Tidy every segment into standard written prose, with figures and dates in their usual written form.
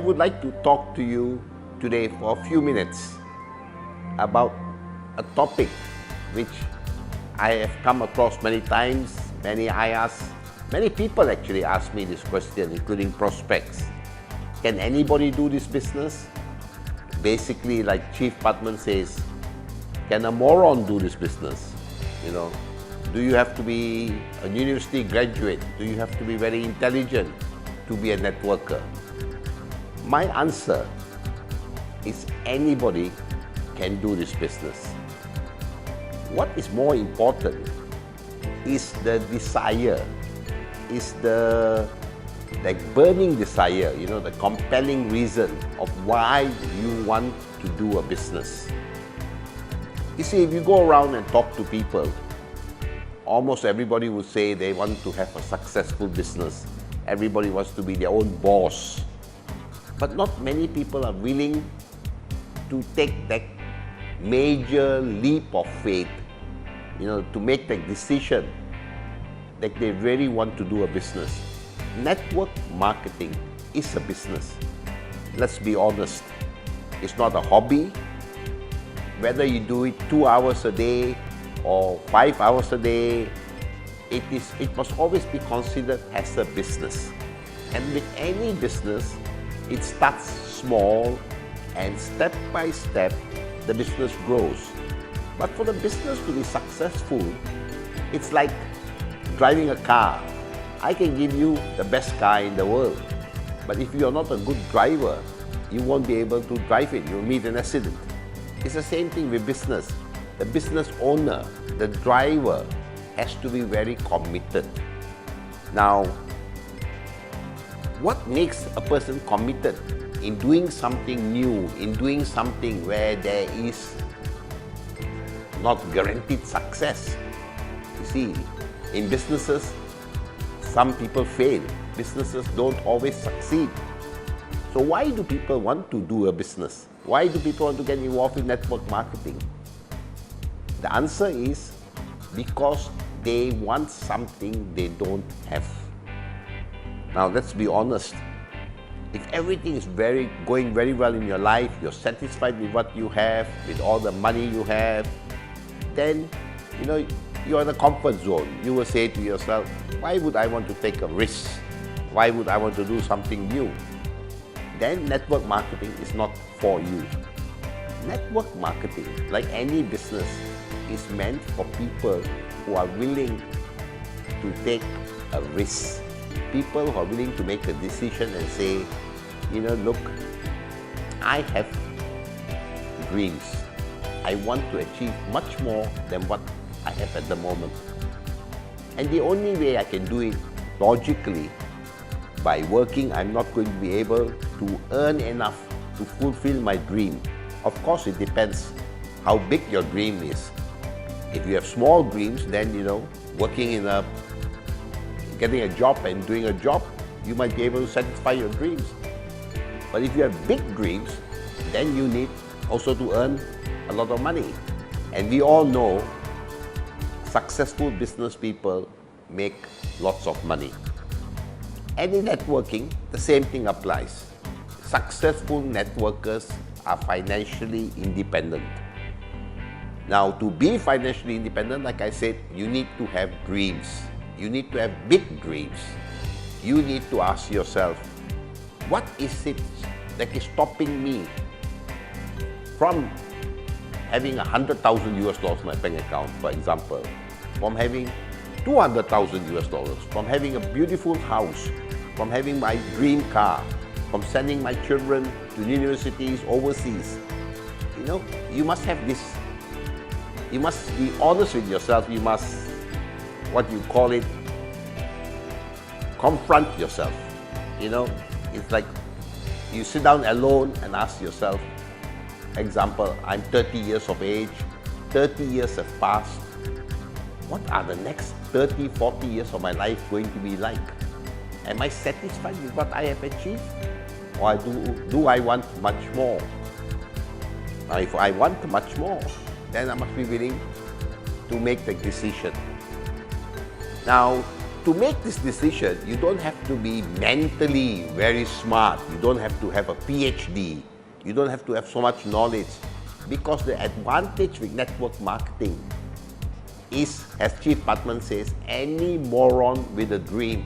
would like to talk to you today for a few minutes about a topic which I have come across many times. Many people actually ask me this question, including prospects. Can anybody do this business? Basically, like Chief Putman says, can a moron do this business? You know, do you have to be a university graduate? Do you have to be very intelligent to be a networker? My answer is anybody can do this business. What is more important is the desire, is the burning desire, you know, the compelling reason of why you want to do a business. You see, if you go around and talk to people, almost everybody would say they want to have a successful business. Everybody wants to be their own boss. But not many people are willing to take that major leap of faith, you know, to make the decision that they really want to do a business. Network marketing is a business. Let's be honest. It's not a hobby. Whether you do it 2 hours a day or 5 hours a day, it must always be considered as a business. And with any business, it starts small and step by step, the business grows. But for the business to be successful, it's like driving a car. I can give you the best car in the world, but if you're not a good driver, you won't be able to drive it. You'll meet an accident. It's the same thing with business. The business owner, the driver, has to be very committed. Now, what makes a person committed in doing something new, in doing something where there is not guaranteed success? You see, in businesses, some people fail. Businesses don't always succeed. So why do people want to do a business? Why do people want to get involved in network marketing? The answer is because they want something they don't have. Now let's be honest. If everything is going very well in your life, you're satisfied with what you have, with all the money you have, then you know you're in a comfort zone. You will say to yourself, why would I want to take a risk? Why would I want to do something new? Then network marketing is not for you. Network marketing, like any business, is meant for people who are willing to take a risk. People who are willing to make a decision and say, you know, look, I have dreams. I want to achieve much more than what I have at the moment. And the only way I can do it logically, by working, I'm not going to be able to earn enough to fulfill my dream. Of course, it depends how big your dream is. If you have small dreams, then, you know, getting a job and doing a job, you might be able to satisfy your dreams. But if you have big dreams, then you need also to earn a lot of money. And we all know successful business people make lots of money. And in networking, the same thing applies. Successful networkers are financially independent. Now, to be financially independent, like I said, you need to have dreams. You need to have big dreams. You need to ask yourself, what is it that is stopping me from having $100,000 in my bank account, for example, from having $200,000, from having a beautiful house, from having my dream car, from sending my children to universities overseas? You know, you must have this. You must be honest with yourself. You must, what you call it, confront yourself. You know, it's like you sit down alone and ask yourself, example, I'm 30 years of age, 30 years have passed. What are the next 30, 40 years of my life going to be like? Am I satisfied with what I have achieved? Or do I want much more? Now, if I want much more, then I must be willing to make the decision. Now, to make this decision, you don't have to be mentally very smart. You don't have to have a PhD. You don't have to have so much knowledge, because the advantage with network marketing is, as Chief Patman says, any moron with a dream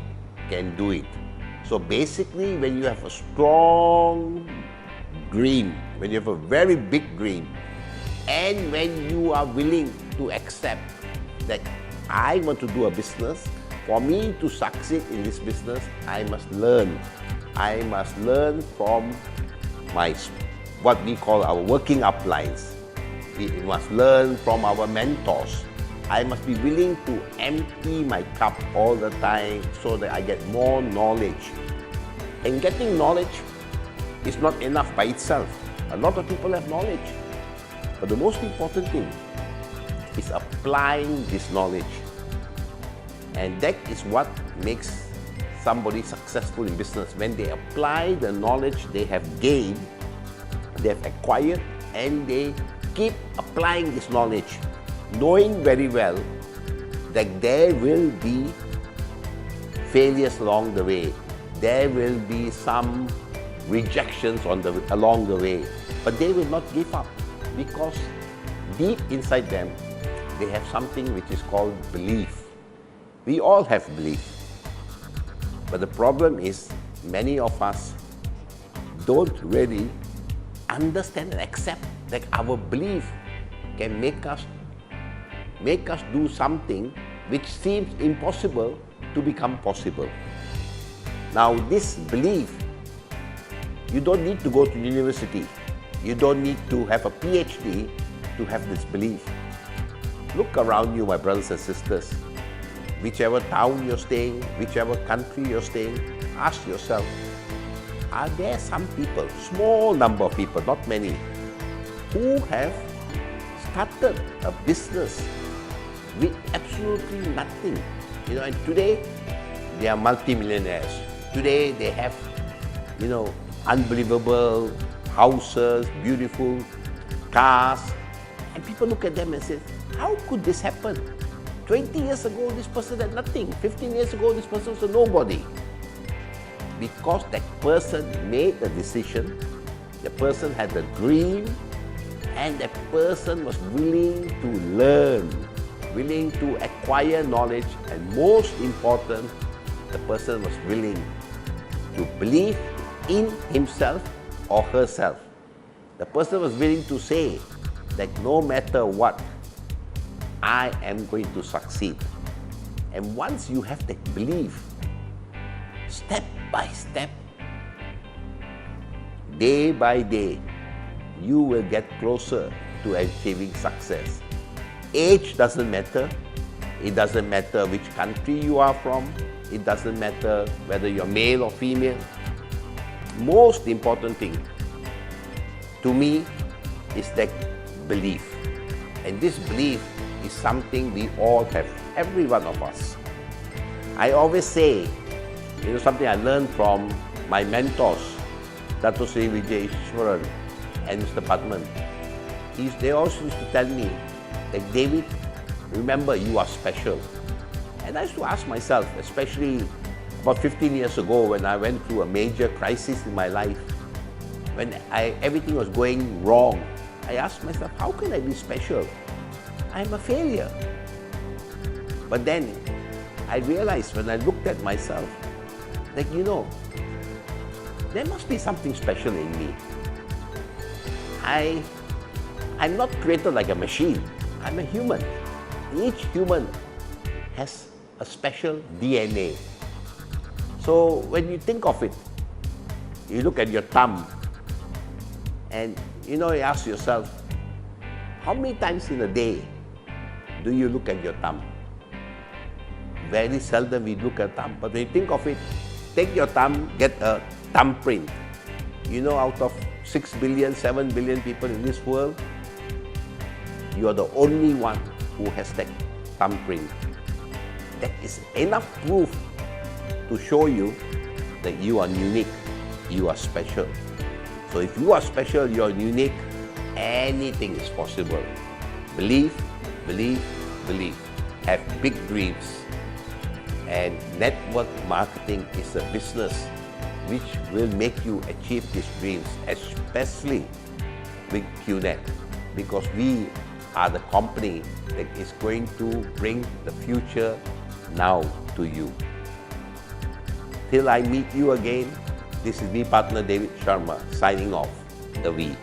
can do it. So basically, when you have a strong dream, when you have a very big dream, and when you are willing to accept that I want to do a business, for me to succeed in this business, I must learn. I must learn from what we call our working uplines. We must learn from our mentors. I must be willing to empty my cup all the time so that I get more knowledge. And getting knowledge is not enough by itself. A lot of people have knowledge. But the most important thing is applying this knowledge. And that is what makes somebody successful in business. When they apply the knowledge they have gained, they have acquired, and they keep applying this knowledge, knowing very well that there will be failures along the way. There will be some rejections along the way. But they will not give up, because deep inside them, they have something which is called belief. We all have belief. But the problem is, many of us don't really understand and accept that our belief can make us do something which seems impossible to become possible. Now, this belief, you don't need to go to university. You don't need to have a PhD to have this belief. Look around you, my brothers and sisters. Whichever town you're staying, whichever country you're staying, ask yourself, are there some people, small number of people, not many, who have started a business with absolutely nothing? You know, and today they are multimillionaires. Today they have, unbelievable houses, beautiful cars, and people look at them and say, how could this happen? 20 years ago, this person had nothing. 15 years ago, this person was a nobody. Because that person made a decision, the person had a dream, and that person was willing to learn, willing to acquire knowledge, and most important, the person was willing to believe in himself or herself. The person was willing to say that no matter what, I am going to succeed. And once you have that belief, step by step, day by day, you will get closer to achieving success. Age doesn't matter. It doesn't matter which country you are from. It doesn't matter whether you're male or female. Most important thing to me is that belief. And this belief is something we all have, every one of us. I always say, something I learned from my mentors, Dato Sri Vijay Ishwaran and Mr. Patman. They also used to tell me that, David, remember, you are special. And I used to ask myself, especially about 15 years ago when I went through a major crisis in my life, when everything was going wrong, I asked myself, how can I be special? I'm a failure. But then I realized when I looked at myself that, there must be something special in me. I'm not created like a machine. I'm a human. Each human has a special DNA. So when you think of it, you look at your thumb and you ask yourself, how many times in a day do you look at your thumb? Very seldom we look at thumb, but when you think of it, take your thumb, get a thumbprint. Out of 6 billion, 7 billion people in this world, you are the only one who has that thumbprint. That is enough proof to show you that you are unique, you are special. So if you are special, you are unique, anything is possible. Believe, believe, believe. Have big dreams And network marketing is a business which will make you achieve these dreams, especially with Qnet, because we are the company that is going to bring the future now to you. Till I meet you again, this is me, partner David Sharma, signing off. The V.